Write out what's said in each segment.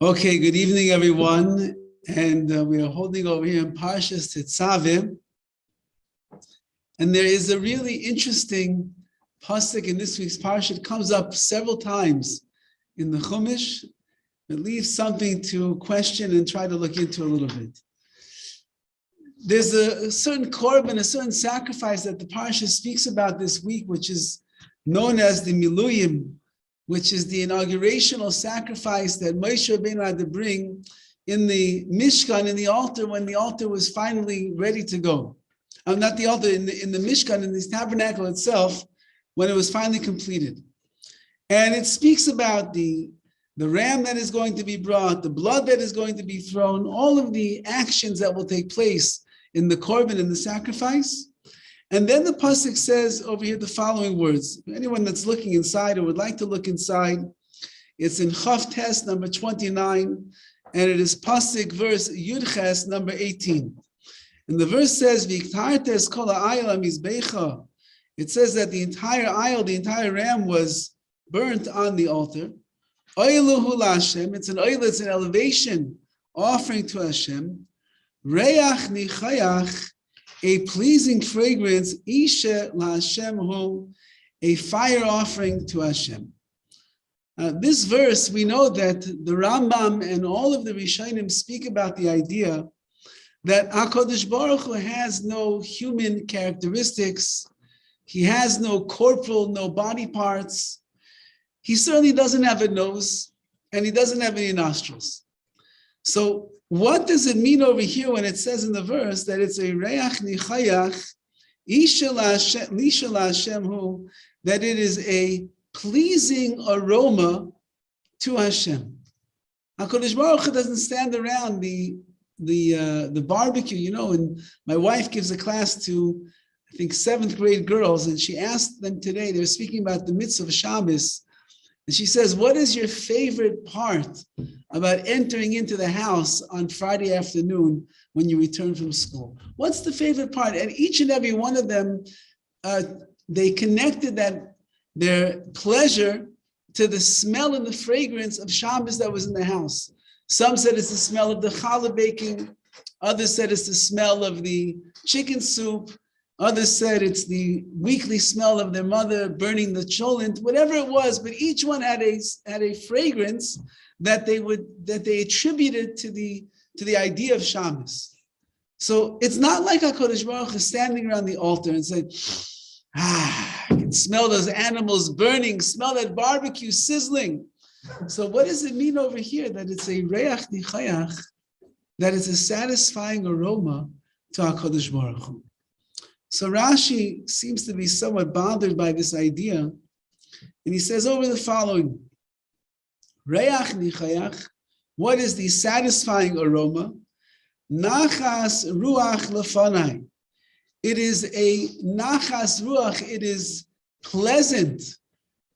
Okay, good evening, everyone. And we are holding over here in PARSHAS TETZAVEH. And there is a really interesting pasuk in this week's parsha. It comes up several times in the Chumash. It leaves something to question and try to look into a little bit. There's a certain korban, a certain sacrifice that the parsha speaks about this week, which is known as the Miluyim, which is the inaugurational sacrifice that Moshe Rabbeinu had to bring in the Mishkan, in the altar, when the altar was finally ready to go. Not the altar, in the Mishkan, in this tabernacle itself, when it was finally completed. And it speaks about the ram that is going to be brought, the blood that is going to be thrown, all of the actions that will take place in the korban, in the sacrifice. And then the pasuk says over here the following words. Anyone that's looking inside or would like to look inside, it's in Chav Tes number 29, and it is pasuk verse Yud Ches number 18. And the verse says, "V'iktartes kol ha'ayil hamizbecha." It says that the entire aisle, the entire ram, was burnt on the altar. Oiluhu la'Hashem. It's an oil, it's an elevation offering to Hashem. Reach nichayach. A pleasing fragrance, Isha LaHashem Hu, a fire offering to Hashem. This verse, we know that the Rambam and all of the Rishonim speak about the idea that HaKadosh Baruch Hu has no human characteristics. He has no corporal, no body parts. He certainly doesn't have a nose, and he doesn't have any nostrils. So what does it mean over here when it says in the verse that it's a reach nichayach, isha LaHashem Hu, that it is a pleasing aroma to Hashem? HaKadosh Baruch Hu doesn't stand around the barbecue, and my wife gives a class to, I think, 7th grade girls, and she asked them today, they were speaking about the mitzvah of Shabbos, and she says, what is your favorite part about entering into the house on Friday afternoon when you return from school? What's the favorite part? And each and every one of them, they connected their pleasure to the smell and the fragrance of Shabbos that was in the house. Some said it's the smell of the challah baking. Others said it's the smell of the chicken soup. Others said it's the weekly smell of their mother burning the cholent, whatever it was, but each one had a fragrance that they attributed to the idea of Shabbos. So it's not like HaKadosh Baruch Hu standing around the altar and saying, I can smell those animals burning, smell that barbecue sizzling. So what does it mean over here that it's a reach nichayach, that it's a satisfying aroma to HaKadosh Baruch Hu? So Rashi seems to be somewhat bothered by this idea, and he says over the following: Reach nichayach, what is the satisfying aroma? Nachas ruach lefanai. It is a nachas ruach. It is pleasant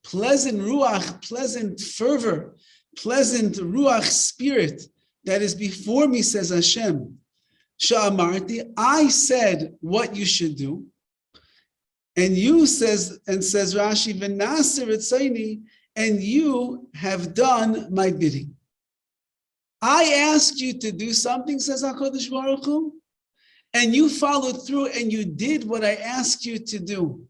ruach, pleasant fervor, pleasant ruach spirit that is before me, says Hashem. Sha'amarti, I said what you should do, and you says Rashi, v'naser etzaini, and you have done my bidding. I asked you to do something, says HaKadosh Baruch Hu, and you followed through and you did what I asked you to do.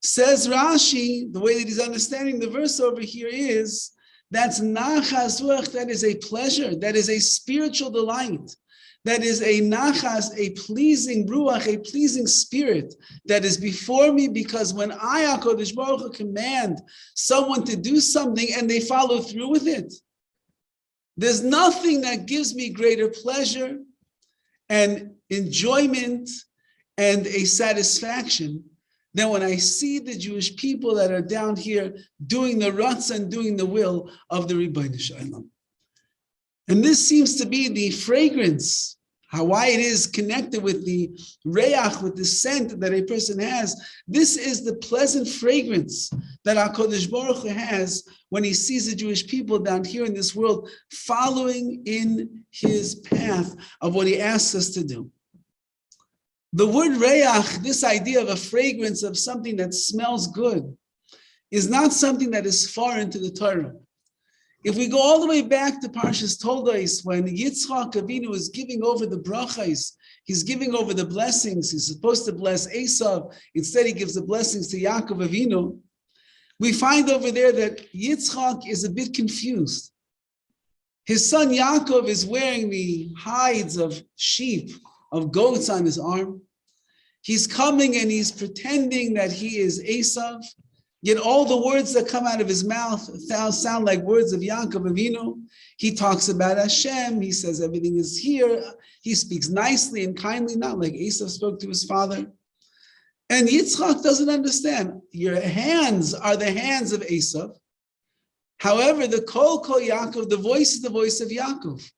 Says Rashi, the way that he's understanding the verse over here is, that's nachas ruach, that is a pleasure, that is a spiritual delight. That is a nachas, a pleasing ruach, a pleasing spirit that is before me, because when I, HaKadosh Baruch Hu, command someone to do something and they follow through with it, there's nothing that gives me greater pleasure and enjoyment and a satisfaction than when I see the Jewish people that are down here doing the ratzah and doing the will of the Ribbono Shel Olam. And this seems to be the fragrance, why it is connected with the reach, with the scent that a person has. This is the pleasant fragrance that HaKadosh Baruch Hu has when he sees the Jewish people down here in this world following in his path of what he asks us to do. The word reach, this idea of a fragrance of something that smells good, is not something that is foreign to the Torah. If we go all the way back to Parshas Toldos, when Yitzchak Avinu is giving over the brachas, he's giving over the blessings. He's supposed to bless Esav. Instead, he gives the blessings to Yaakov Avinu. We find over there that Yitzchak is a bit confused. His son Yaakov is wearing the hides of sheep, of goats on his arm. He's coming and he's pretending that he is Esav. Yet all the words that come out of his mouth sound like words of Yaakov Avinu. He talks about Hashem. He says everything is here. He speaks nicely and kindly, not like Esav spoke to his father. And Yitzchak doesn't understand. Your hands are the hands of Esav. However, the Kol Yaakov, the voice is the voice of Yaakov.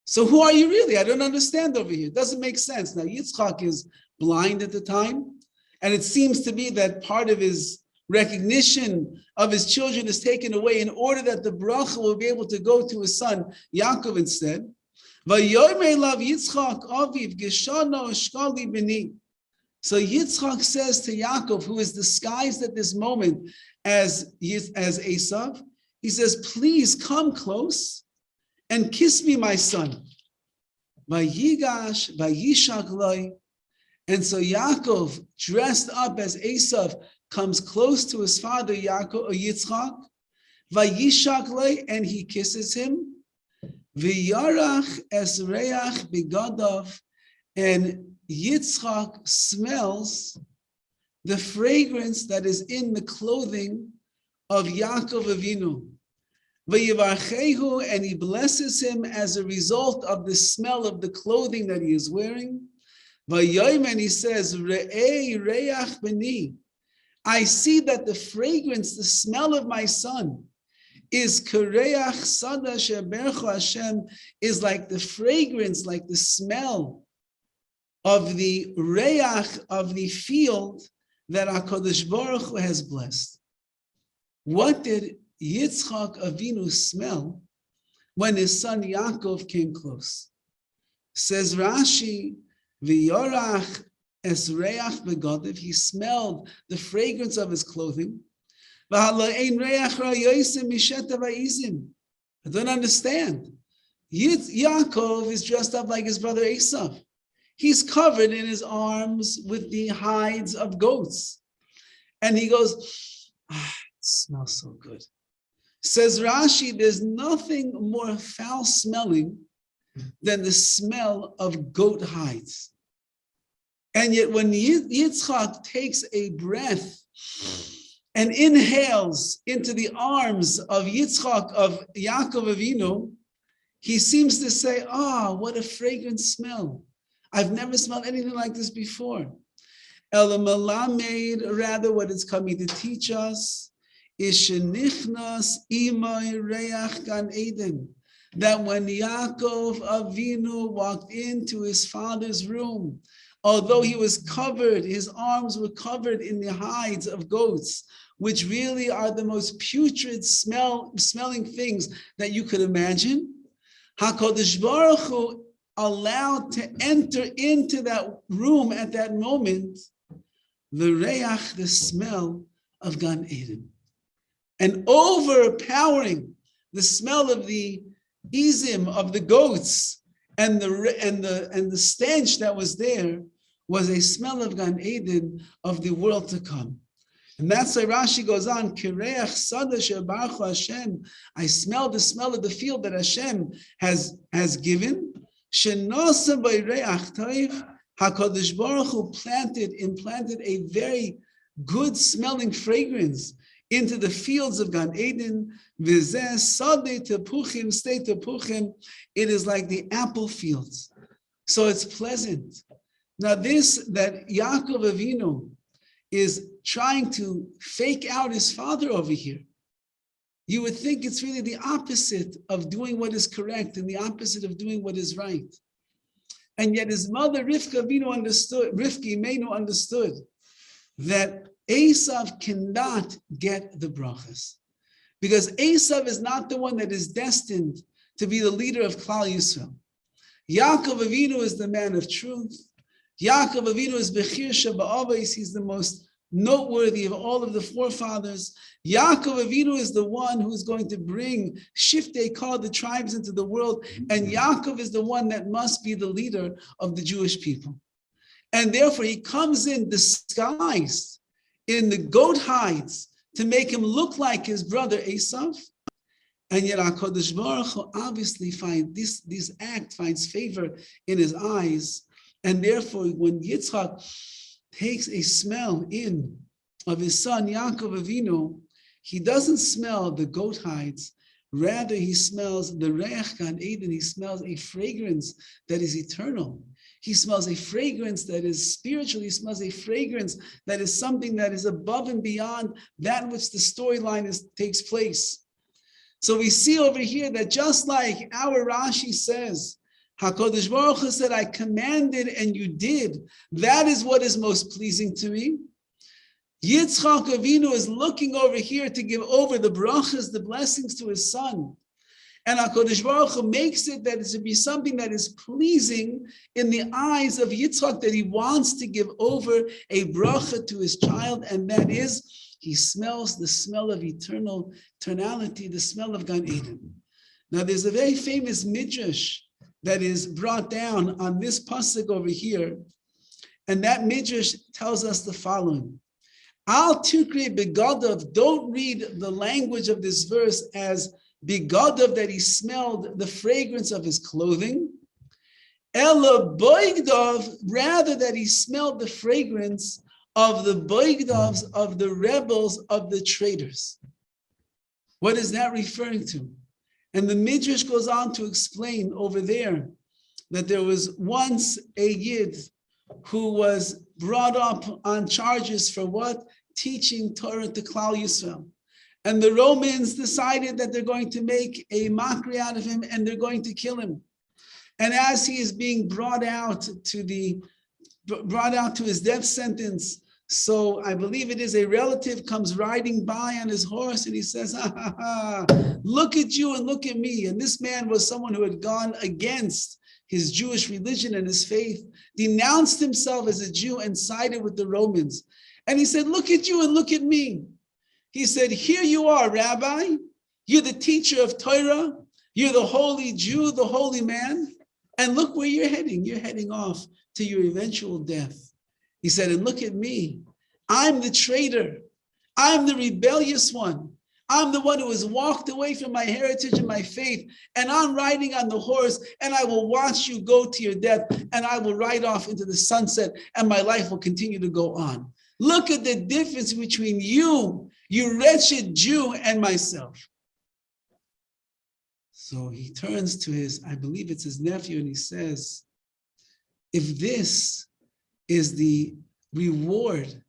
So who are you really? I don't understand over here. It doesn't make sense. Now, Yitzchak is blind at the time. And it seems to be that part of his recognition of his children is taken away in order that the bracha will be able to go to his son Yaakov instead. So Yitzchak says to Yaakov, who is disguised at this moment as Esav, he says, please come close and kiss me, my son. Vayigash, vayishak loi. And so Yaakov, dressed up as Esav, comes close to his father Yaakov or Yitzchak, vayishak loi, and he kisses him. V'yarach es reach bigadav, and Yitzchak smells the fragrance that is in the clothing of Yaakov Avinu. V'yivarchehu, and he blesses him as a result of the smell of the clothing that he is wearing. V'yoyim, and he says, Re'ei reach b'ni. I see that the fragrance, the smell of my son, is kareach sada sheberchu Hashem, is like the fragrance, like the smell of the reach of the field that HaKadosh Baruch Hu has blessed. What did Yitzchak Avinu smell when his son Yaakov came close? Says Rashi, v'yorach es reach begadav, he smelled the fragrance of his clothing. I don't understand. Yaakov is dressed up like his brother Esav. He's covered in his arms with the hides of goats. And he goes, it smells so good. Says Rashi, there's nothing more foul smelling than the smell of goat hides. And yet when Yitzchak takes a breath and inhales into the arms of Yitzchak, of Yaakov Avinu, he seems to say, what a fragrant smell. I've never smelled anything like this before. Ela Malamed, rather what it's coming to teach us, is shenichnas imay reach gan Eden, that when Yaakov Avinu walked into his father's room, although he was covered, his arms were covered in the hides of goats, which really are the most putrid smelling things that you could imagine, HaKadosh Baruch Hu allowed to enter into that room at that moment the reach, the smell of Gan Eden, and overpowering the smell of the izim of the goats and the stench that was there was a smell of Gan Eden, of the world to come. And that's why Rashi goes on, Kireach sada she'barchu Hashem. I smell the smell of the field that Hashem has given. Shenasa b'reach toiv, HaKadosh Baruch Hu implanted a very good smelling fragrance into the fields of Gan Eden. V'zeh sadeh tepuchim, stay tepuchim. It is like the apple fields. So it's pleasant. Now this, that Yaakov Avinu is trying to fake out his father over here. You would think it's really the opposite of doing what is correct and the opposite of doing what is right. And yet his mother Rivka Imenu understood that Esav cannot get the brachas, because Esav is not the one that is destined to be the leader of Klal Yisrael. Yaakov Avinu is the man of truth. Yaakov Avinu is Bechir Sheba'avos. He's the most noteworthy of all of the forefathers. Yaakov Avinu is the one who is going to bring Shiftei Kol, the tribes, into the world, and Yaakov is the one that must be the leader of the Jewish people. And therefore he comes in disguised in the goat hides to make him look like his brother Esav. And yet HaKadosh Baruch Hu obviously finds this act finds favor in his eyes. And therefore, when Yitzchak takes a smell in of his son Yaakov Avinu, he doesn't smell the goat hides. Rather, he smells the Reach Gan Eden. He smells a fragrance that is eternal. He smells a fragrance that is spiritual. He smells a fragrance that is something that is above and beyond that which the storyline takes place. So we see over here that just like our Rashi says, HaKadosh Baruch Hu said, I commanded and you did. That is what is most pleasing to me. Yitzchak Avinu is looking over here to give over the brachas, the blessings to his son. And HaKadosh Baruch Hu makes it that it should be something that is pleasing in the eyes of Yitzchak, that he wants to give over a bracha to his child, and that is, he smells the smell of eternality, the smell of Gan Eden. Now, there's a very famous midrash that is brought down on this pasuk over here, and that midrash tells us the following: Al tikri begadav. Don't read the language of this verse as begadav, that he smelled the fragrance of his clothing. Ela boigdav, rather that he smelled the fragrance of the boigdavs, of the rebels, of the traitors. What is that referring to? And the Midrash goes on to explain over there that there was once a Yid who was brought up on charges for what? Teaching Torah to Klal Yisrael. And the Romans decided that they're going to make a mockery out of him and they're going to kill him. And as he is being brought out to his death sentence, so I believe it is a relative comes riding by on his horse and he says, look at you and look at me. And this man was someone who had gone against his Jewish religion and his faith, denounced himself as a Jew and sided with the Romans. And he said, look at you and look at me. He said, here you are, Rabbi. You're the teacher of Torah. You're the holy Jew, the holy man. And look where you're heading. You're heading off to your eventual death. He said, and look at me. I'm the traitor. I'm the rebellious one. I'm the one who has walked away from my heritage and my faith. And I'm riding on the horse, and I will watch you go to your death, and I will ride off into the sunset, and my life will continue to go on. Look at the difference between you wretched Jew, and myself. So he turns to I believe it's his nephew, and he says, if this is the reward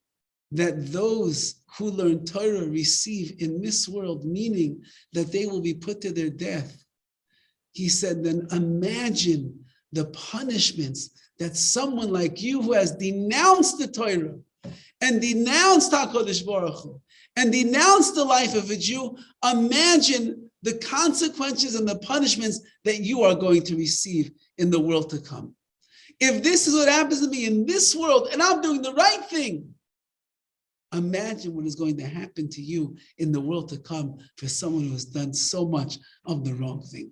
that those who learn Torah receive in this world, meaning that they will be put to their death, he said, then imagine the punishments that someone like you who has denounced the Torah and denounced HaKadosh Baruch Hu and denounced the life of a Jew, imagine the consequences and the punishments that you are going to receive in the world to come. If this is what happens to me in this world and I'm doing the right thing, imagine what is going to happen to you in the world to come for someone who has done so much of the wrong thing.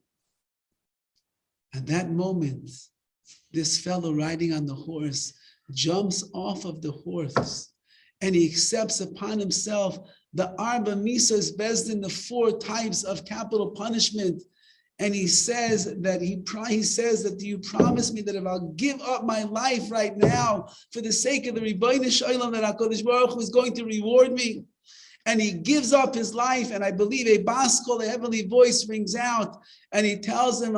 At that moment, this fellow riding on the horse jumps off of the horse and he accepts upon himself the Arba Misas Bezdin, the 4 types of capital punishment. And he says that do you promise me that if I'll give up my life right now for the sake of the Rebbeinu Shalom, that HaKadosh Baruch Hu is going to reward me? And he gives up his life, and I believe a baskol, a heavenly voice, rings out, and he tells him,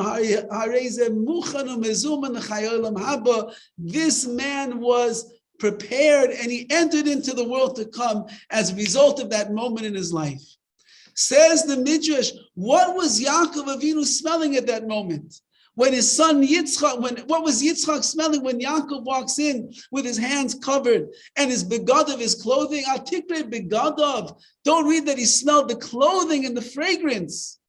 this man was prepared, and he entered into the world to come as a result of that moment in his life. Says the Midrash, what was Yaakov Avinu smelling at that moment? When his son Yitzchak, what was Yitzchak smelling when Yaakov walks in with his hands covered and his begadav, his clothing? Al tikre begadav. Don't read that he smelled the clothing and the fragrance.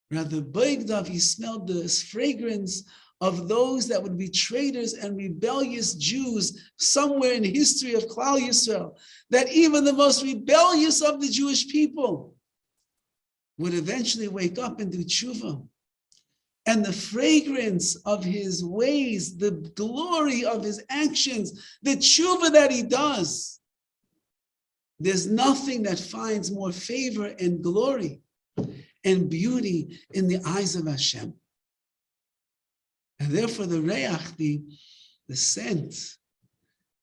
Rather, begadav, he smelled the fragrance of those that would be traitors and rebellious Jews somewhere in the history of Klal Yisrael, that even the most rebellious of the Jewish people would eventually wake up and do tshuva. And the fragrance of his ways, the glory of his actions, the tshuva that he does, there's nothing that finds more favor and glory and beauty in the eyes of Hashem. And therefore the reach, the scent,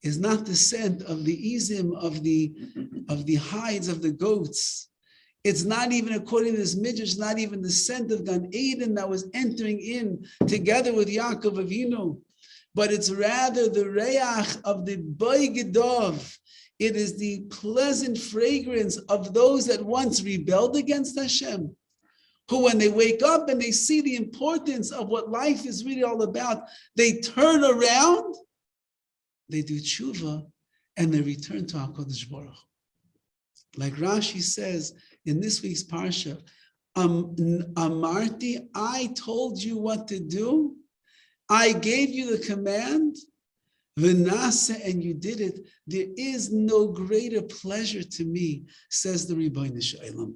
is not the scent of the izim, of the hides of the goats. It's not even, according to this midrash, not even the scent of Gan Eden that was entering in together with Yaakov Avinu, but it's rather the reach of the Boigedov. It is the pleasant fragrance of those that once rebelled against Hashem, who when they wake up and they see the importance of what life is really all about, they turn around, they do tshuva, and they return to HaKadosh Baruch Hu. Like Rashi says in this week's Parsha, Amarti, I told you what to do. I gave you the command, V'nasa, and you did it. There is no greater pleasure to me, says the Ribbono Shel Olam.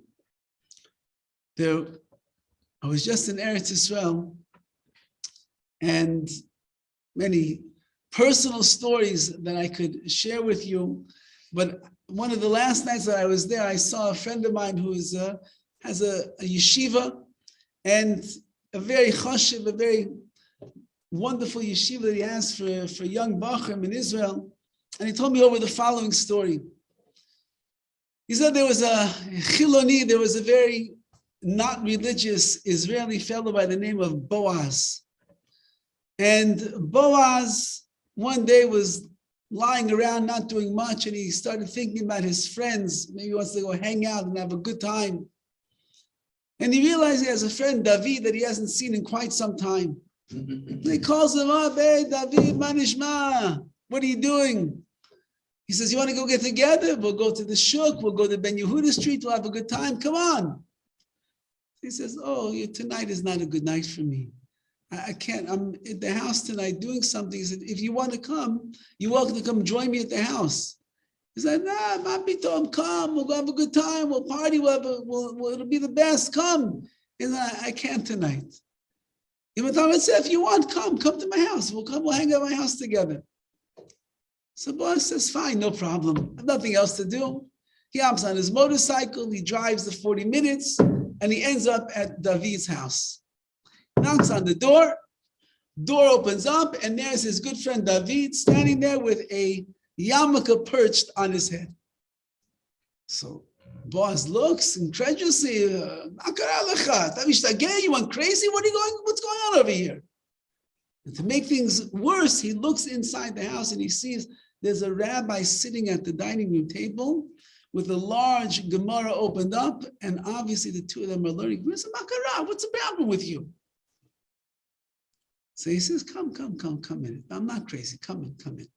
I was just in Eretz Yisrael, and many personal stories that I could share with you. But one of the last nights that I was there, I saw a friend of mine who has a yeshiva, and a very chashiv, a very wonderful yeshiva that he has for young bachrim in Israel. And he told me over the following story. He said there was a chiloni, there was a very not religious Israeli fellow by the name of Boaz. And Boaz one day was lying around not doing much, and he started thinking about his friends. Maybe he wants to go hang out and have a good time. And he realized he has a friend, David, that he hasn't seen in quite some time. He calls him up, hey, David, manishma, what are you doing? He says, you want to go get together? We'll go to the shuk, we'll go to Ben Yehuda Street, we'll have a good time, come on. He says, oh, tonight is not a good night for me. I can't, I'm at the house tonight doing something. He said, if you want to come, you're welcome to come join me at the house. He said, nah, Mapitom, come, we'll go have a good time, we'll party, it'll be the best, come. He said, I can't tonight. He said, if you want, come to my house. We'll hang out at my house together. So Boaz says, fine, no problem. Nothing else to do. He hops on his motorcycle, he drives the 40 minutes, and he ends up at David's house. Knocks on the door opens up, and there's his good friend David standing there with a yarmulke perched on his head. So Boaz looks incredulously, you went crazy? What's going on over here? And to make things worse, he looks inside the house and he sees there's a rabbi sitting at the dining room table with a large Gemara opened up, and obviously the two of them are learning. What's the problem with you? So he says, come in. I'm not crazy. Come in.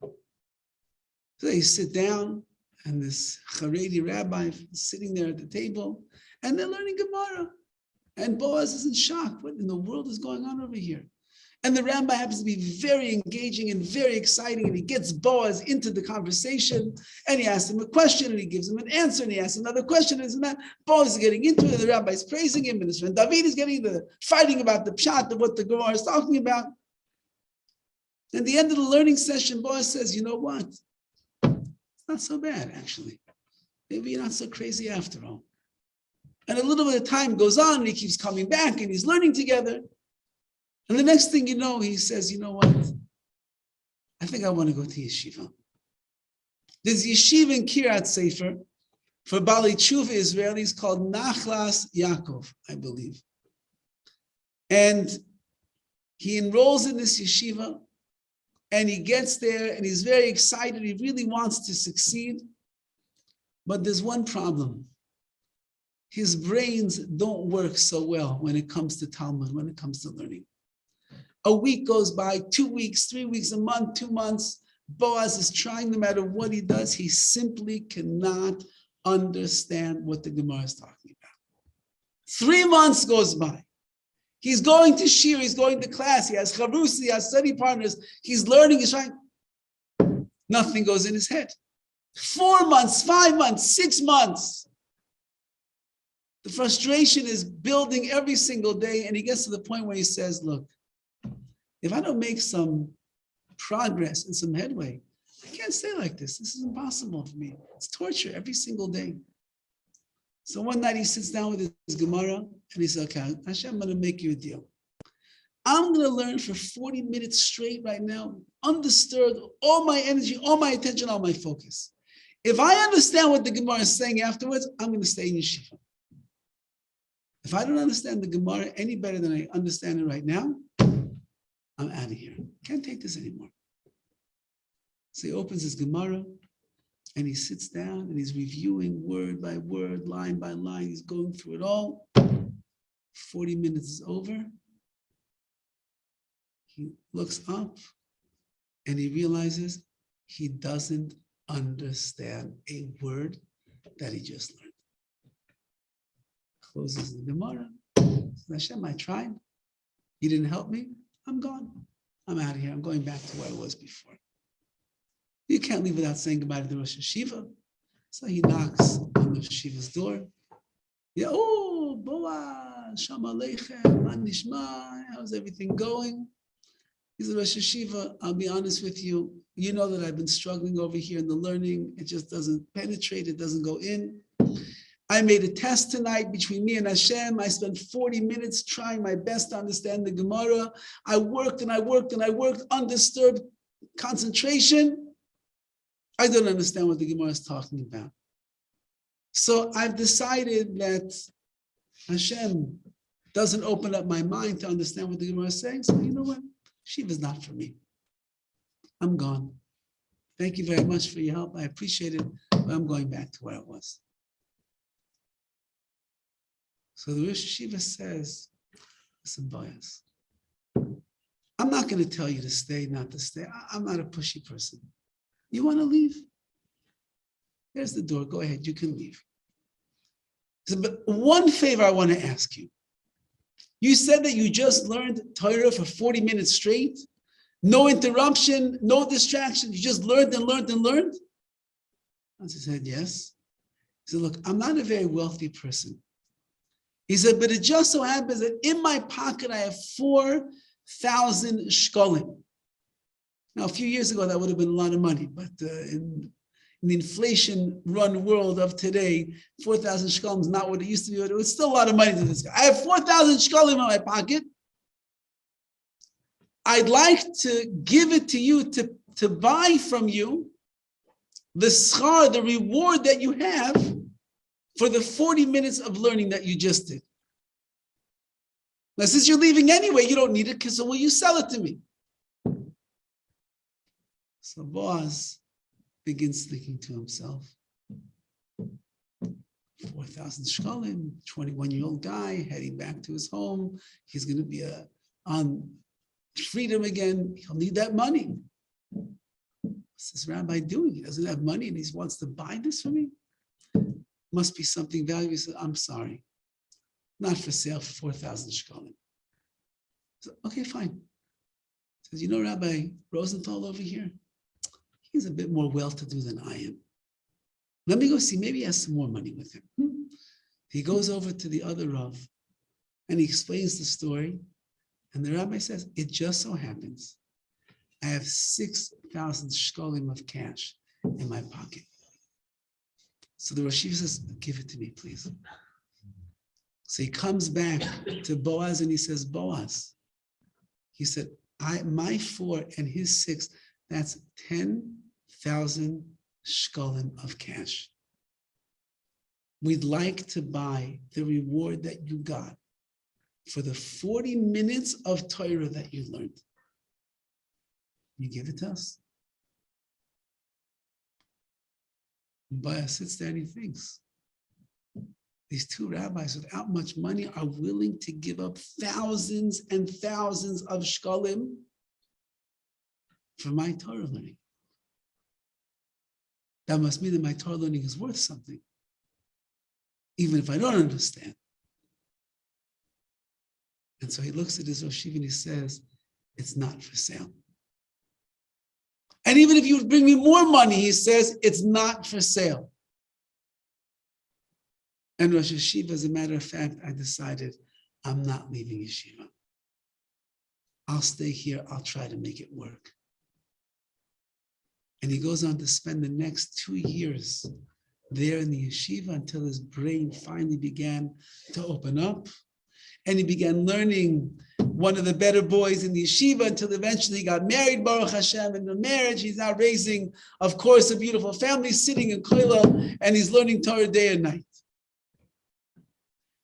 So they sit down, and this Haredi rabbi is sitting there at the table, and they're learning Gemara. And Boaz is in shock. What in the world is going on over here? And the rabbi happens to be very engaging and very exciting, and he gets Boaz into the conversation, and he asks him a question, and he gives him an answer, and he asks another question, and that Boaz is getting into it, the rabbi is praising him, and his friend David is fighting about the pshat of what the Gemara is talking about. At the end of the learning session, Boaz says, you know what? It's not so bad, actually. Maybe you're not so crazy after all. And a little bit of time goes on, and he keeps coming back, and he's learning together. And the next thing you know, he says, you know what? I think I want to go to yeshiva. There's yeshiva in Kiryat Sefer for Bali Tshuva Israelis called Nachlas Yaakov, I believe. And he enrolls in this yeshiva, and he gets there, and he's very excited. He really wants to succeed. But there's one problem. His brains don't work so well when it comes to Talmud, when it comes to learning. A week goes by, 2 weeks, 3 weeks, a month, 2 months. Boaz is trying, no matter what he does, he simply cannot understand what the Gemara is talking about. 3 months goes by. He's going to shir, he's going to class, he has chavrusi, he has study partners, he's learning, he's trying. Nothing goes in his head. 4 months, 5 months, 6 months. The frustration is building every single day, and he gets to the point where he says, look, if I don't make some progress and some headway, I can't stay like this. This is impossible for me. It's torture every single day. So one night he sits down with his Gemara and he says, okay, Hashem, I'm going to make you a deal. I'm going to learn for 40 minutes straight right now, undisturbed, all my energy, all my attention, all my focus. If I understand what the Gemara is saying afterwards, I'm going to stay in yeshiva. If I don't understand the Gemara any better than I understand it right now, I'm out of here. Can't take this anymore. So he opens his Gemara and he sits down and he's reviewing word by word, line by line. He's going through it all. 40 minutes is over. He looks up and he realizes he doesn't understand a word that he just learned. Closes the Gemara. Says, Hashem, I tried. You didn't help me. I'm gone. I'm out of here. I'm going back to where I was before. You can't leave without saying goodbye to the Rosh Hashiva. So he knocks on the Hashiva's door. Yeah, oh, Boaz, Shalom Aleichem, Man Nishma, how's everything going? He said, Rosh Hashiva, I'll be honest with you. You know that I've been struggling over here in the learning. It just doesn't penetrate. It doesn't go in. I made a test tonight between me and Hashem. I spent 40 minutes trying my best to understand the Gemara. I worked and I worked and I worked, undisturbed concentration. I don't understand what the Gemara is talking about. So I've decided that Hashem doesn't open up my mind to understand what the Gemara is saying. So you know what? Shiva's not for me. I'm gone. Thank you very much for your help. I appreciate it, but I'm going back to where I was. So the Rosh Hashiva says, listen, Boaz, I'm not going to tell you to stay, not to stay. I'm not a pushy person. You want to leave? There's the door. Go ahead. You can leave. So, but one favor I want to ask you. You said that you just learned Torah for 40 minutes straight. No interruption, no distraction. You just learned and learned and learned? I said, yes. He said, look, I'm not a very wealthy person. He said, but it just so happens that in my pocket, I have 4,000 shkolim. Now, a few years ago, that would have been a lot of money, but in the inflation-run world of today, 4,000 shkolim is not what it used to be, but it was still a lot of money to this guy. I have 4,000 shkolim in my pocket. I'd like to give it to you to buy from you the schar, the reward that you have for the 40 minutes of learning that you just did. Now, since you're leaving anyway, you don't need it, so will you sell it to me? So Boaz begins thinking to himself, 4,000 shkolim, 21-year-old guy heading back to his home. He's going to be on freedom again. He'll need that money. What's this rabbi doing? He doesn't have money and he wants to buy this for me? Must be something valuable. He said, I'm sorry. Not for sale for 4,000 shkolim. So, okay, fine. He says, you know, Rabbi Rosenthal over here? He's a bit more well-to-do than I am. Let me go see. Maybe he has some more money with him. He goes over to the other Rav and he explains the story. And the rabbi says, it just so happens I have 6,000 shkolim of cash in my pocket. So the Rosh Hashiva says, give it to me, please. So he comes back to Boaz and he says, Boaz, he said, my 4 and his 6, that's 10,000 shkolim of cash. We'd like to buy the reward that you got for the 40 minutes of Torah that you learned. You give it to us? Boaz sits there and he thinks, these two rabbis without much money are willing to give up thousands and thousands of shkolim for my Torah learning. That must mean that my Torah learning is worth something, even if I don't understand. And so he looks at his Rosh Yeshiva and he says, it's not for sale. And even if you would bring me more money, he says, it's not for sale. And Rosh Yeshiva, as a matter of fact, I decided I'm not leaving Yeshiva. I'll stay here. I'll try to make it work. And he goes on to spend the next 2 years there in the yeshiva until his brain finally began to open up. And he began learning one of the better boys in the yeshiva until eventually he got married, Baruch Hashem. In the marriage, he's now raising, of course, a beautiful family, sitting in Kollel, and he's learning Torah day and night.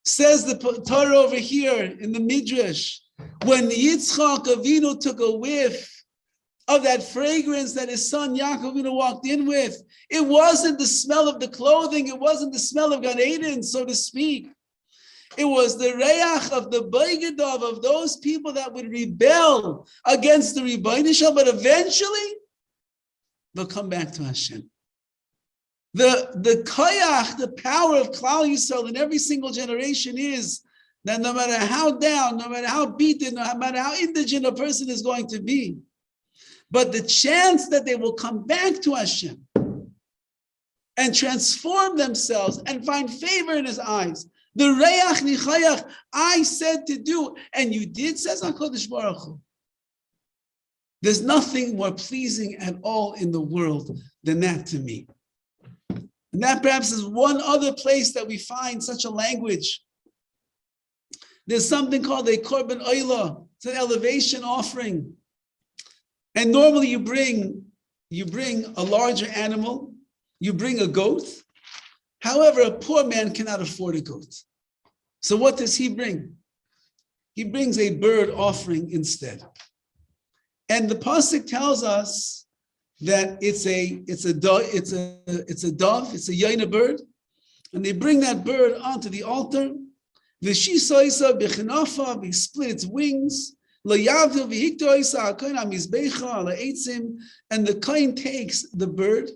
Says the Torah over here in the Midrash, when Yitzchak Avinu took a whiff of that fragrance that his son Yaakov Avinu walked in with, it wasn't the smell of the clothing, it wasn't the smell of Gan Eden, so to speak. It was the reach of the Boigedov, of those people that would rebel against the Rebbeinu Shalom, but eventually they'll come back to Hashem. The koyach, the power of Klal Yisrael in every single generation is that no matter how down, no matter how beaten, no matter how indigent a person is going to be, but the chance that they will come back to Hashem and transform themselves and find favor in His eyes. The reach nichayach, I said to do, and you did, says HaKadosh Baruch Hu. There's nothing more pleasing at all in the world than that to me. And that perhaps is one other place that we find such a language. There's something called a korban oila. It's an elevation offering. And normally you bring a larger animal, you bring a goat. However, a poor man cannot afford a goat. So what does he bring? He brings a bird offering instead. And the pasuk tells us that it's a dove, it's a yaina bird, and they bring that bird onto the altar. V'shisoisa b'chinafa, he split its wings. And the kohen takes the bird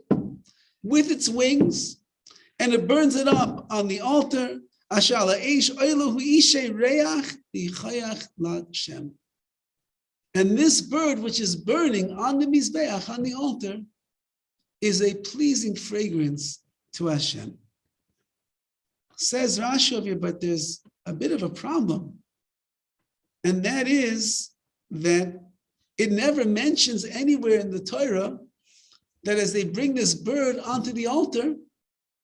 with its wings and it burns it up on the altar. And this bird, which is burning on the mizbeach, on the altar, is a pleasing fragrance to Hashem. Says Rashi over here, but there's a bit of a problem. And that is that it never mentions anywhere in the Torah that as they bring this bird onto the altar,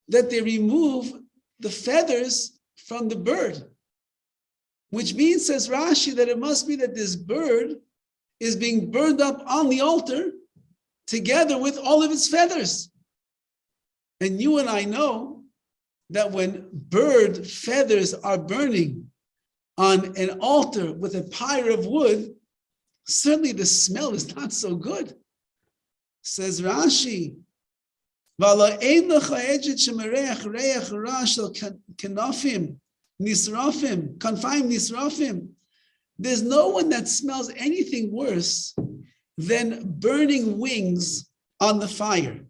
that they remove the feathers from the bird. Which means, says Rashi, that it must be that this bird is being burned up on the altar together with all of its feathers. And you and I know that when bird feathers are burning on an altar with a pyre of wood, certainly the smell is not so good. Says Rashi, there's no one that smells anything worse than burning wings on the fire.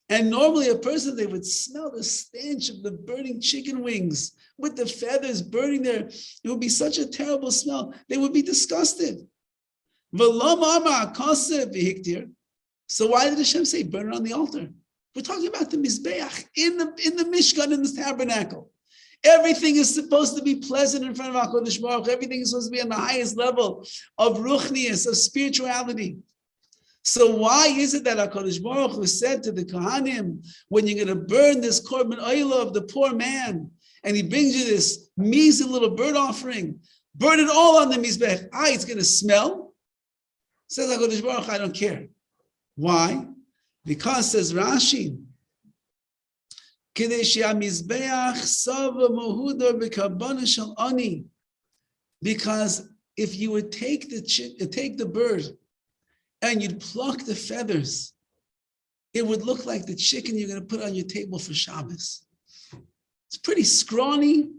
And normally a person, they would smell the stench of the burning chicken wings with the feathers burning there. It would be such a terrible smell. They would be disgusted. So why did Hashem say burn it on the altar? We're talking about the Mizbeach in the Mishkan, in the tabernacle. Everything is supposed to be pleasant in front of HaKadosh Baruch Hu. Everything is supposed to be on the highest level of ruchnius, of spirituality. So why is it that HaKadosh Baruch Hu said to the Kohanim, when you're going to burn this korban oila of the poor man, and he brings you this measly little bird offering, burn it all on the Mizbech. It's going to smell. Says HaKadosh Baruch Hu, I don't care. Why? Because, says Rashi, because if you would take the bird and you'd pluck the feathers, it would look like the chicken you're going to put on your table for Shabbos. It's pretty scrawny,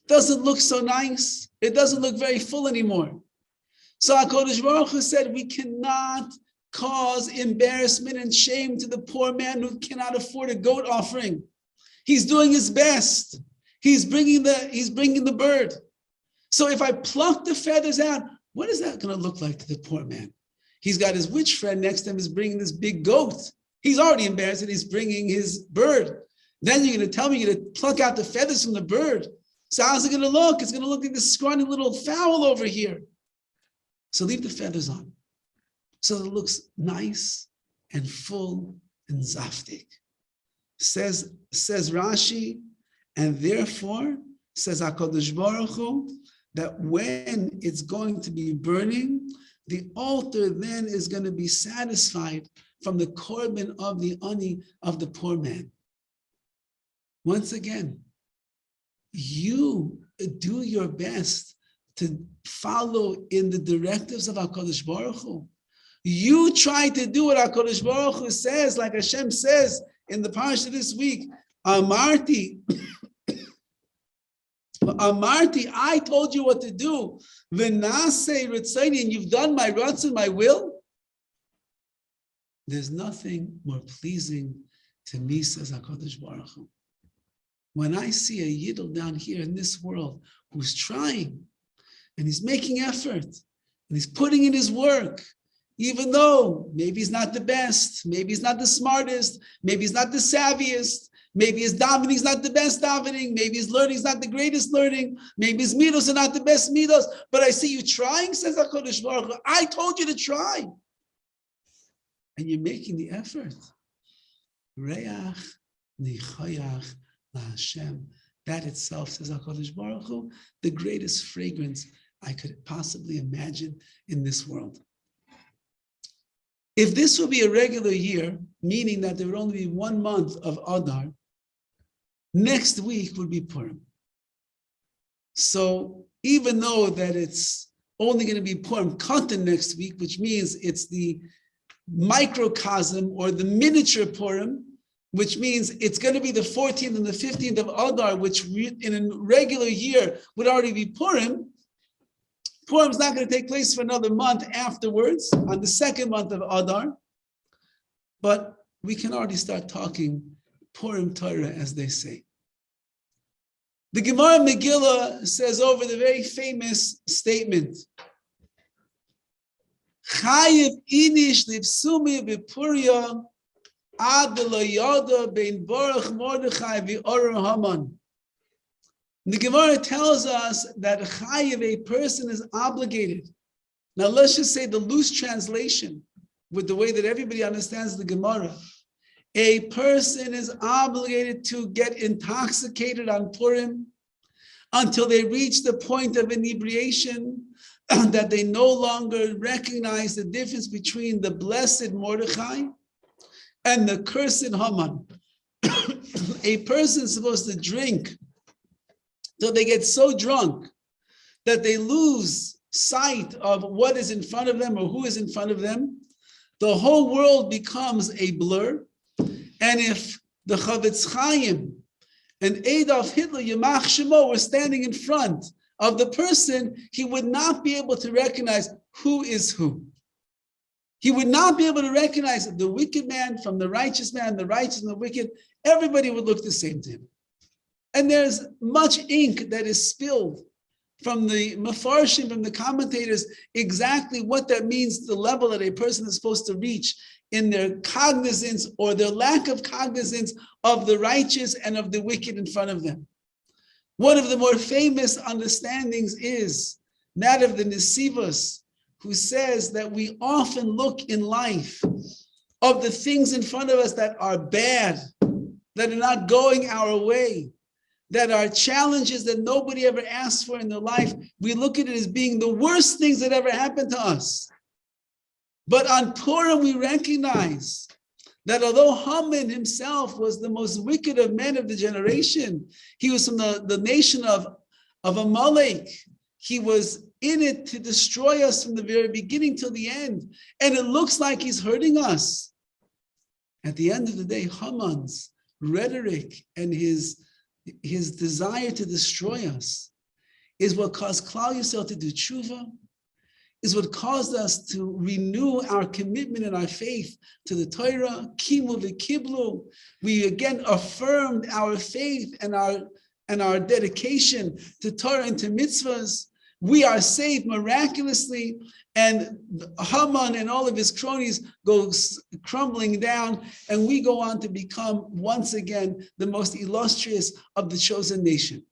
doesn't look so nice, it doesn't look very full anymore. So HaKadosh Baruch Hu said, we cannot cause embarrassment and shame to the poor man who cannot afford a goat offering. He's doing his best. He's bringing the bird. So if I pluck the feathers out, what is that going to look like to the poor man? He's got his witch friend next to him, is bringing this big goat. He's already embarrassed that he's bringing his bird. Then you're going to tell me you're going to pluck out the feathers from the bird. So how's it going to look? It's going to look like this scrawny little fowl over here. So leave the feathers on, so that it looks nice and full and zaftig. Says Rashi, and therefore, says HaKadosh Baruch Hu, that when it's going to be burning, the altar then is going to be satisfied from the korban of the ani of the poor man. Once again, you do your best to follow in the directives of HaKadosh Baruch Hu. You try to do what HaKadosh Baruch Hu says, like Hashem says in the parsha this week, Amarti, I told you what to do. V'naseh ritzayni, and you've done my ratzon, my will. There's nothing more pleasing to me, says HaKadosh Baruch Hu. When I see a yidel down here in this world who's trying, and he's making effort, and he's putting in his work, even though maybe he's not the best, maybe he's not the smartest, maybe he's not the savviest, maybe his davening is not the best davening, maybe his learning is not the greatest learning, maybe his midos are not the best midos, but I see you trying, says HaKadosh Baruch Hu. I told you to try. And you're making the effort. Reach nichayach laHashem. That itself, says HaKadosh Baruch Hu, the greatest fragrance I could possibly imagine in this world. If this would be a regular year, meaning that there would only be 1 month of Adar, next week would be Purim. So even though that it's only going to be Purim Katan next week, which means it's the microcosm or the miniature Purim, which means it's going to be the 14th and the 15th of Adar, which in a regular year would already be Purim. Purim's not going to take place for another month afterwards, on the 2nd month of Adar. But we can already start talking Purim Torah, as they say. The Gemara Megillah says over the very famous statement, Chayev inish livsumi v'puria ad lo yada bein Baruch Mordechai v'Orah Haman. The Gemara tells us that Chayev, a person, is obligated. Now let's just say the loose translation, with the way that everybody understands the Gemara. A person is obligated to get intoxicated on Purim until they reach the point of inebriation, that they no longer recognize the difference between the blessed Mordechai and the cursed Haman. A person is supposed to drink till they get so drunk that they lose sight of what is in front of them or who is in front of them. The whole world becomes a blur. And if the Chavetz Chaim and Adolf Hitler, Yamach Shemo, were standing in front of the person, he would not be able to recognize who is who. He would not be able to recognize the wicked man from the righteous man, the righteous and the wicked. Everybody would look the same to him. And there's much ink that is spilled from the Mefarshim, from the commentators, exactly what that means, the level that a person is supposed to reach in their cognizance or their lack of cognizance of the righteous and of the wicked in front of them. One of the more famous understandings is that of the Nesivos, who says that we often look in life of the things in front of us that are bad, that are not going our way, that are challenges that nobody ever asked for in their life. We look at it as being the worst things that ever happened to us. But on Purim, we recognize that although Haman himself was the most wicked of men of the generation, he was from the nation of Amalek. He was in it to destroy us from the very beginning till the end. And it looks like he's hurting us. At the end of the day, Haman's rhetoric and his desire to destroy us is what caused Klal Yisrael to do tshuva, is what caused us to renew our commitment and our faith to the Torah. Kimu v'kiblu. We again affirmed our faith and our and our dedication to Torah and to mitzvahs, we are saved miraculously, and Haman and all of his cronies go crumbling down, and we go on to become once again the most illustrious of the chosen nation.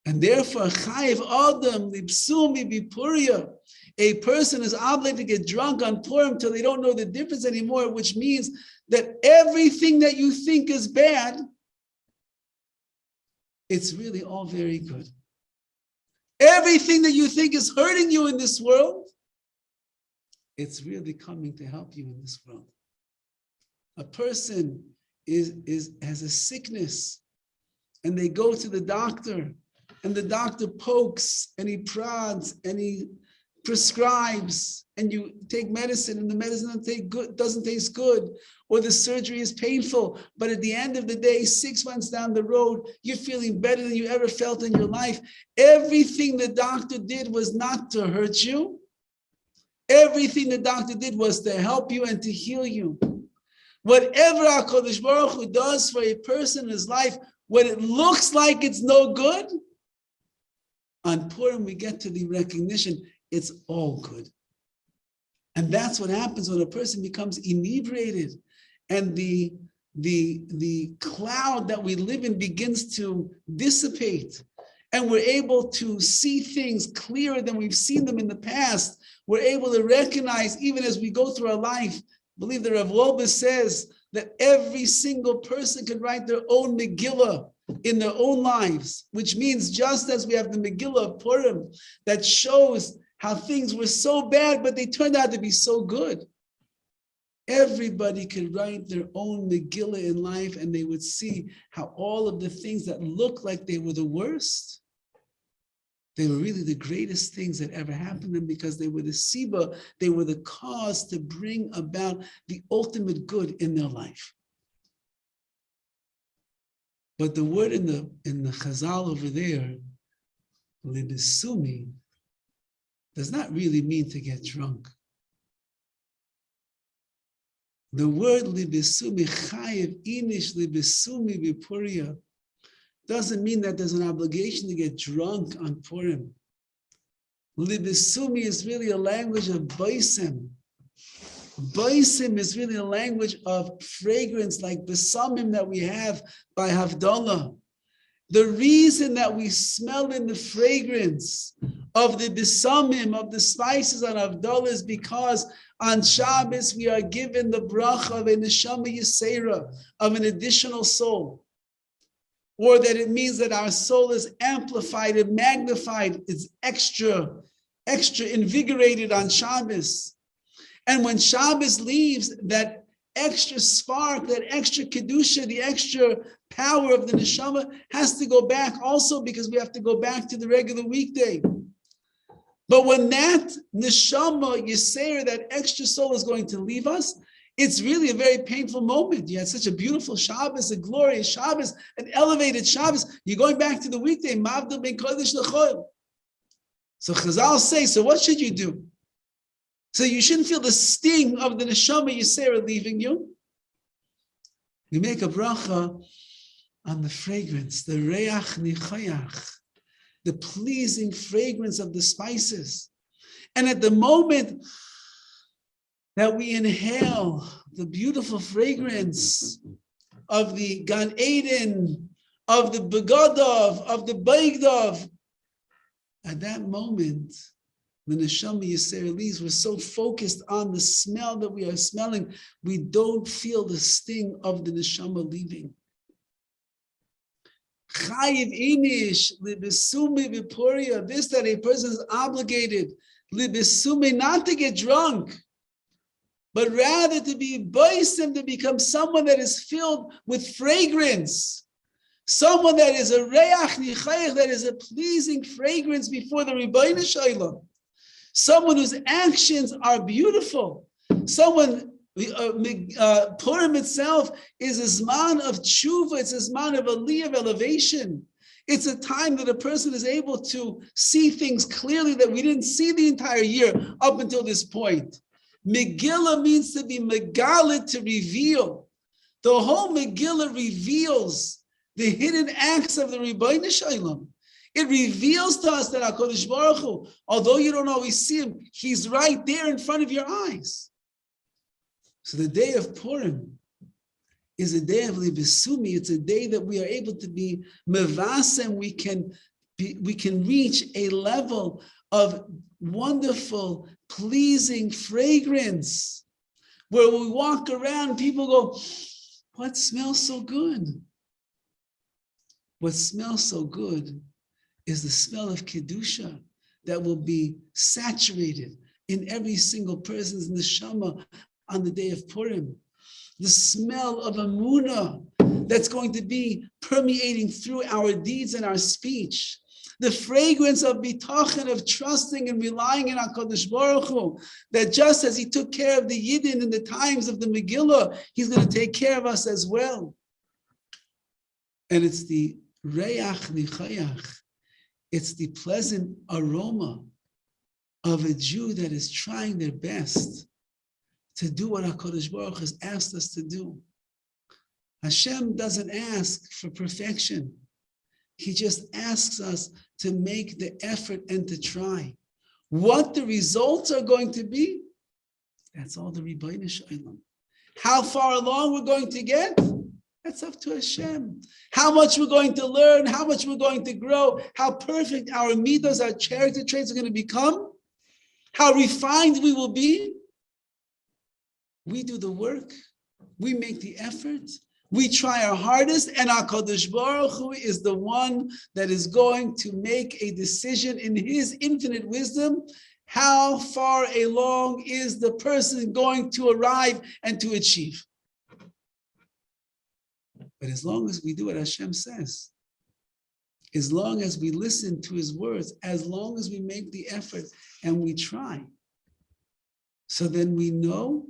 And therefore, Chayiv Adam Lipsumi Bipuria, a person is obligated to get drunk on Purim till they don't know the difference anymore, which means that everything that you think is bad, it's really all very good. Everything that you think is hurting you in this world, it's really coming to help you in this world. A person has a sickness, and they go to the doctor, and the doctor pokes and he prods and he prescribes, and you take medicine and the medicine doesn't taste good, or the surgery is painful, but at the end of the day, 6 months down the road, you're feeling better than you ever felt in your life. Everything the doctor did was not to hurt you. Everything the doctor did was to help you and to heal you. Whatever HaKadosh Baruch Hu does for a person in his life, when it looks like it's no good, on Purim we get to the recognition it's all good. And that's what happens when a person becomes inebriated, and the cloud that we live in begins to dissipate, and we're able to see things clearer than we've seen them in the past. We're able to recognize, even as we go through our life, I believe the Rav Wolbe says that every single person can write their own Megillah in their own lives, which means just as we have the Megillah of Purim that shows how things were so bad, but they turned out to be so good. Everybody could write their own Megillah in life, and they would see how all of the things that looked like they were the worst, they were really the greatest things that ever happened to them, because they were the Siba, they were the cause to bring about the ultimate good in their life. But the word in the Chazal over there, libisumi, does not really mean to get drunk. The word libisumi, chayiv inish libisumi bipuria, doesn't mean that there's an obligation to get drunk on Purim. Libisumi is really a language of baisim. Baisim is really a language of fragrance, like besamim that we have by Havdalah. The reason that we smell in the fragrance of the besamim, of the spices on Havdalah, is because on Shabbos we are given the bracha of a neshama yisera, of an additional soul. Or that it means that our soul is amplified and magnified, it's extra invigorated on Shabbos. And when Shabbos leaves, that extra spark, that extra kedusha, the extra power of the neshama has to go back also, because we have to go back to the regular weekday. But when that neshama yisera, that extra soul, is going to leave us, it's really a very painful moment. You had such a beautiful Shabbos, a glorious Shabbos, an elevated Shabbos. You're going back to the weekday. Mavdil ben kodesh l'chol. So Chazal say, so what should you do? So you shouldn't feel the sting of the neshama yisera leaving you. You make a bracha on the fragrance, the reach nichayach, the pleasing fragrance of the spices. And at the moment that we inhale the beautiful fragrance of the Gan Eden, of the Begadov, of the Baigdov, at that moment, the neshama yisera leaves. We're so focused on the smell that we are smelling, we don't feel the sting of the neshama leaving. Chayiv inish libisumi vipuria. This, that a person is obligated libisumi, not to get drunk, but rather to be baisim, to become someone that is filled with fragrance, someone that is a reach nichayach, that is a pleasing fragrance before the Rebbeinu Shalom, someone whose actions are beautiful, someone. Purim itself is a zman of tshuva, it's a zman of aliyah, of elevation. It's a time that a person is able to see things clearly that we didn't see the entire year up until this point. Megillah means to be megalit, to reveal. The whole Megillah reveals the hidden acts of the Rebbeinu Shalom. It reveals to us that HaKadosh Baruch Hu, although you don't always see him, he's right there in front of your eyes. So the day of Purim is a day of Libesumi. It's a day that we are able to be mevasem. We can reach a level of wonderful, pleasing fragrance where we walk around, people go, what smells so good? What smells so good is the smell of Kedusha that will be saturated in every single person's neshama on the day of Purim. The smell of Amunah that's going to be permeating through our deeds and our speech. The fragrance of bitachon, of trusting and relying in HaKadosh Baruch Hu, that just as he took care of the Yidden in the times of the Megillah, he's going to take care of us as well. And it's the Reach Nichayach, it's the pleasant aroma of a Jew that is trying their best to do what HaKadosh Baruch has asked us to do. Hashem doesn't ask for perfection. He just asks us to make the effort and to try. What the results are going to be, that's all the Rebbeinu Shalom. How far along we're going to get, that's up to Hashem. How much we're going to learn, how much we're going to grow, how perfect our midos, our character traits are going to become, how refined we will be. We do the work, we make the effort, we try our hardest, and HaKadosh Baruch Hu is the one that is going to make a decision in his infinite wisdom. How far along is the person going to arrive and to achieve? But as long as we do what Hashem says, as long as we listen to his words, as long as we make the effort and we try, so then we know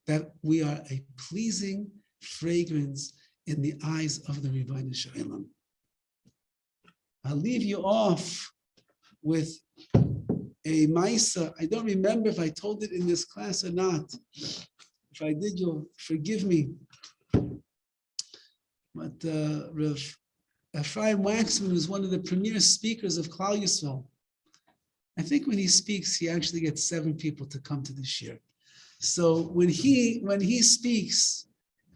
that we are a pleasing fragrance in the eyes of the Rebbeinu Shalom. I'll leave you off with a Maisa. I don't remember if I told it in this class or not. If I did, you'll forgive me. But Rav Ephraim Waxman was one of the premier speakers of Klal Yisrael. I think when he speaks, he actually gets 7 people to come to the shir. So when he speaks,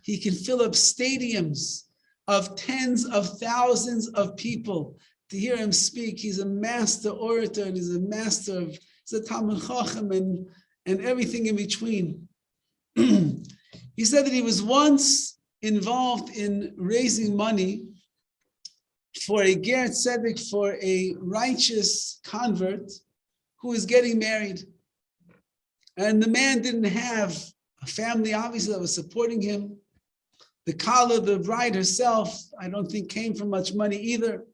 he can fill up stadiums of tens of thousands of people to hear him speak. He's a master orator, and he's a master of, he's a Talmud Chacham and everything in between. He said that he was once involved in raising money for a Ger Tzedek, for a righteous convert who is getting married. And the man didn't have a family, obviously, that was supporting him. The Kala, the bride herself, I don't think came from much money either.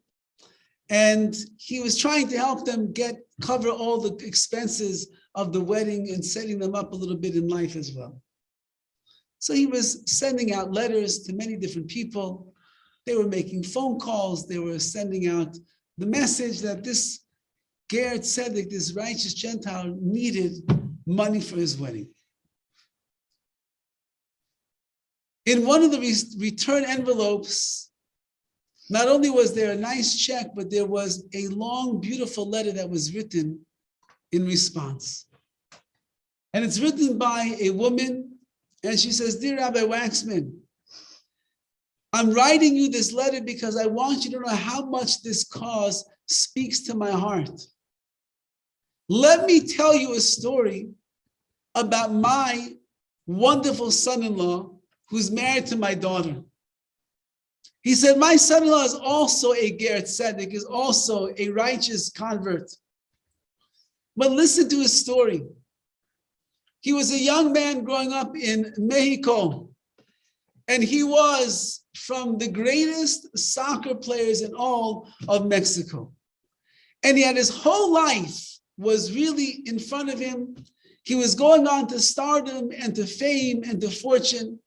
And he was trying to help them cover all the expenses of the wedding and setting them up a little bit in life as well. So he was sending out letters to many different people. They were making phone calls. They were sending out the message that this Ger Tzedek, this righteous Gentile, needed money for his wedding. In one of the return envelopes, not only was there a nice check, but there was a long, beautiful letter that was written in response. And it's written by a woman, and she says, "Dear Rabbi Waxman, I'm writing you this letter because I want you to know how much this cause speaks to my heart. Let me tell you a story about my wonderful son-in-law who's married to my daughter." He said, "My son-in-law is also a Ger Tzedek, is also a righteous convert. But listen to his story. He was a young man growing up in Mexico, and he was from the greatest soccer players in all of Mexico. And he had his whole life was really in front of him. He was going on to stardom and to fame and to fortune.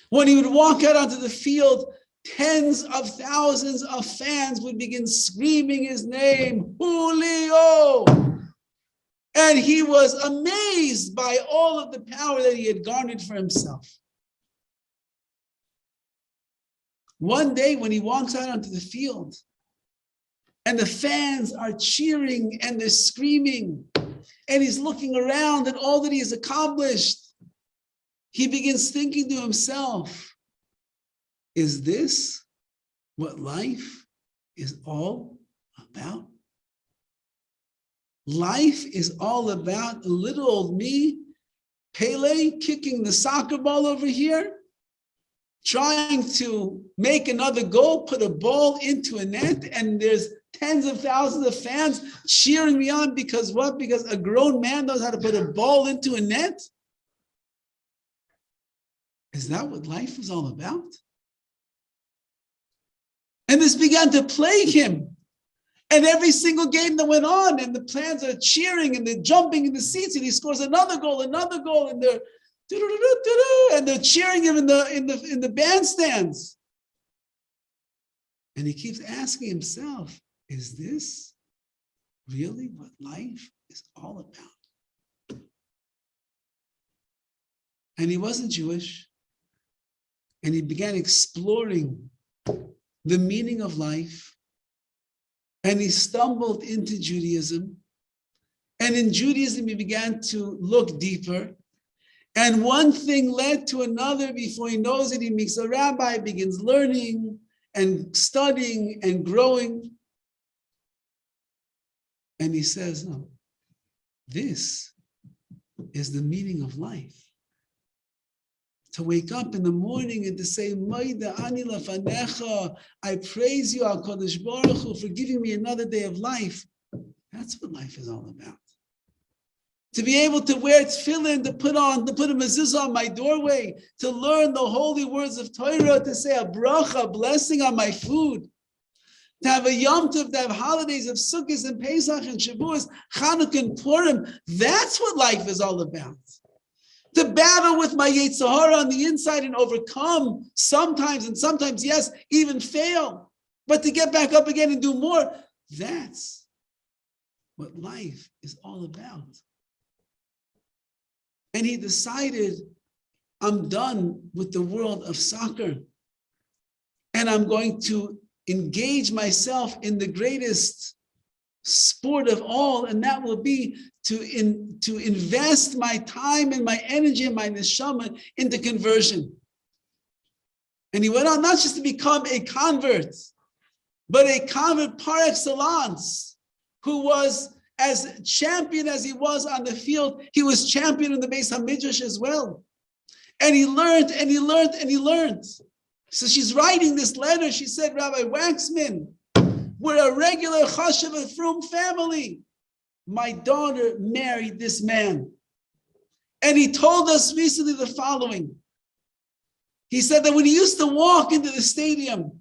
When he would walk out onto the field, tens of thousands of fans would begin screaming his name, Julio. And he was amazed by all of the power that he had garnered for himself. One day when he walks out onto the field and the fans are cheering and they're screaming and he's looking around at all that he has accomplished, he begins thinking to himself, is this what life is all about? Life is all about little old me, Pele, kicking the soccer ball over here, trying to make another goal, put a ball into a net, and there's tens of thousands of fans cheering me on because what? Because a grown man knows how to put a ball into a net? Is that what life is all about? And this began to plague him. And every single game that went on, and the fans are cheering and they're jumping in the seats, and he scores another goal, and they're and they're cheering him in the bandstands. And he keeps asking himself, is this really what life is all about? And he wasn't Jewish. And he began exploring the meaning of life. And he stumbled into Judaism. And in Judaism, he began to look deeper. And one thing led to another. Before he knows it, he meets a rabbi, begins learning and studying and growing. And he says, no, this is the meaning of life. To wake up in the morning and to say, Maida ani lafanecha, I praise you, HaKadosh Baruch Hu, for giving me another day of life. That's what life is all about. To be able to wear tefillin, to put a mezuzah on my doorway, to learn the holy words of Torah, to say a bracha, a blessing on my food, to have a Yom Tov, to have holidays of Sukkot and Pesach and Shavuos, Chanukah and Purim. That's what life is all about. To battle with my Yetzer Hara on the inside and overcome sometimes, and sometimes, yes, even fail, but to get back up again and do more. That's what life is all about. And he decided, I'm done with the world of soccer. And I'm going to engage myself in the greatest sport of all, and that will be to invest my time and my energy and my neshama into conversion. And he went on not just to become a convert, but a convert par excellence, who was as champion as he was on the field. He was champion in the Beis HaMidrash as well. And he learned and he learned and he learned. So she's writing this letter. She said, Rabbi Waxman, we're a regular Chashav Frum family. My daughter married this man. And he told us recently the following. He said that when he used to walk into the stadium,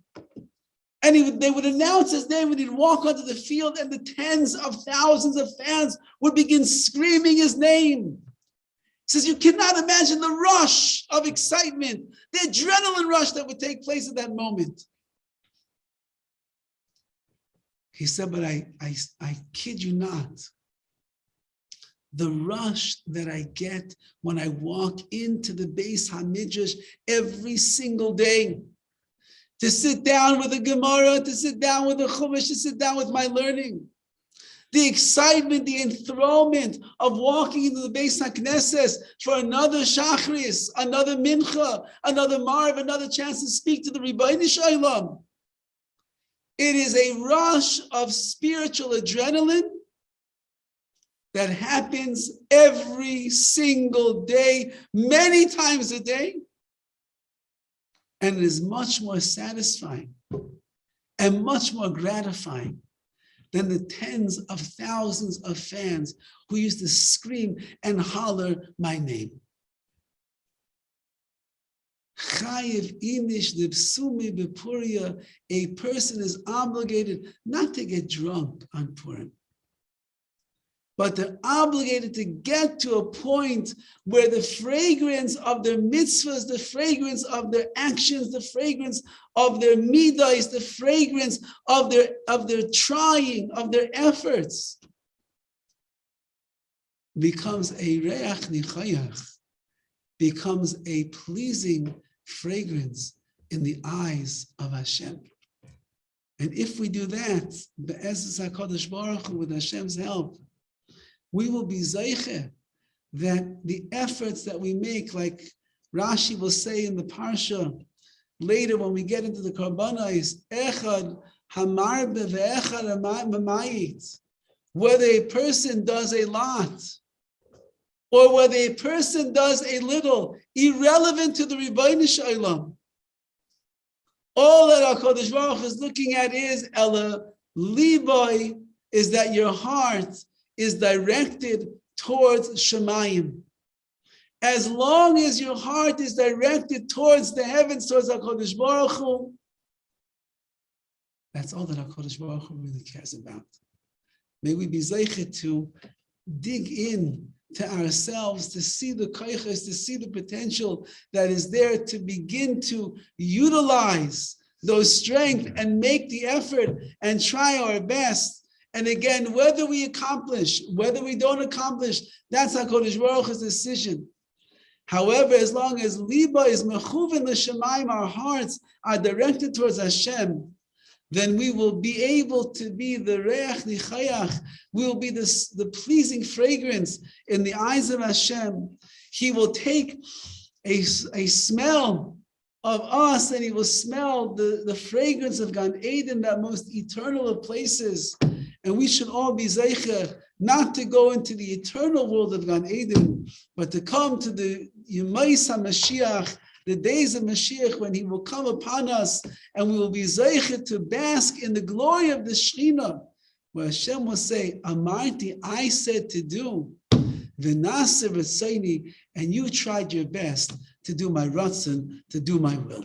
and they would announce his name when he'd walk onto the field, and the tens of thousands of fans would begin screaming his name. He says, you cannot imagine the rush of excitement, the adrenaline rush that would take place at that moment. He said, but I kid you not, the rush that I get when I walk into the Beis HaMidrash every single day, to sit down with a Gemara, to sit down with a Chumash, to sit down with my learning. The excitement, the enthrallment of walking into the Beis HaKnesses for another Shachris, another Mincha, another Marv, another chance to speak to the Ribbono Shel Olam. It is a rush of spiritual adrenaline that happens every single day, many times a day. And it is much more satisfying and much more gratifying than the tens of thousands of fans who used to scream and holler my name. A person is obligated not to get drunk on Purim, but they're obligated to get to a point where the fragrance of their mitzvahs, the fragrance of their actions, the fragrance of their midas, the fragrance of their trying, of their efforts, becomes a reach nichayach, becomes a pleasing fragrance in the eyes of Hashem. And if we do that, Be'ezus HaKadosh Baruch Hu, with Hashem's help, we will be zeiche that the efforts that we make, like Rashi will say in the Parsha, later when we get into the Karbanos, Echad Hamarbe ve'echad Mamayit, whether a person does a lot, or whether a person does a little, irrelevant to the Rebbeinu Shalom. All that HaKadosh Baruch Hu is looking at is Ela Liboy, is that your heart is directed towards Shemayim. As long as your heart is directed towards the heavens, towards HaKadosh Baruch Hu, that's all that HaKadosh Baruch Hu really cares about. May we be zeiche to dig in to ourselves, to see the koiches, to see the potential that is there, to begin to utilize those strengths and make the effort and try our best. And again, whether we accomplish, whether we don't accomplish, that's HaKadosh Baruch Hu's decision. However, as long as Liba is mechuven l'shamayim, our hearts are directed towards Hashem, then we will be able to be the reach nichayach. We will be the pleasing fragrance in the eyes of Hashem. He will take a smell of us, and he will smell the fragrance of Gan Eden, that most eternal of places. And we should all be zeicher, not to go into the eternal world of Gan Eden, but to come to the Yemais HaMashiach, the days of Mashiach, when he will come upon us, and we will be zeicher to bask in the glory of the Shekhinah, where Hashem will say, Amarti, I said to do, V'naseh v'tzayni, and you tried your best to do my ratzon, to do my will.